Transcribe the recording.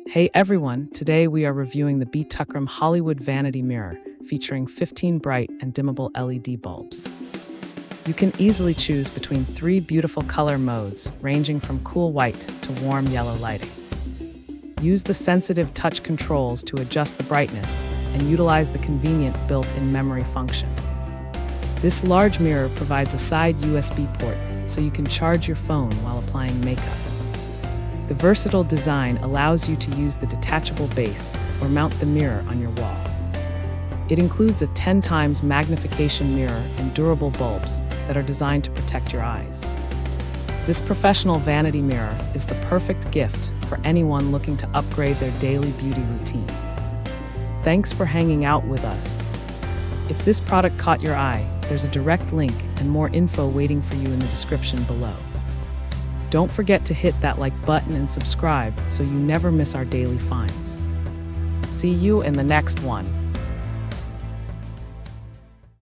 Hey everyone, today we are reviewing the Btukrim Hollywood Vanity Mirror featuring 15 bright and dimmable LED bulbs. You can easily choose between 3 beautiful color modes ranging from cool white to warm yellow lighting. Use the sensitive touch controls to adjust the brightness and utilize the convenient built-in memory function. This large mirror provides a side USB port so you can charge your phone while applying makeup. The versatile design allows you to use the detachable base or mount the mirror on your wall. It includes a 10 times magnification mirror and durable bulbs that are designed to protect your eyes. This professional vanity mirror is the perfect gift for anyone looking to upgrade their daily beauty routine. Thanks for hanging out with us. If this product caught your eye, there's a direct link and more info waiting for you in the description below. Don't forget to hit that like button and subscribe so you never miss our daily finds. See you in the next one.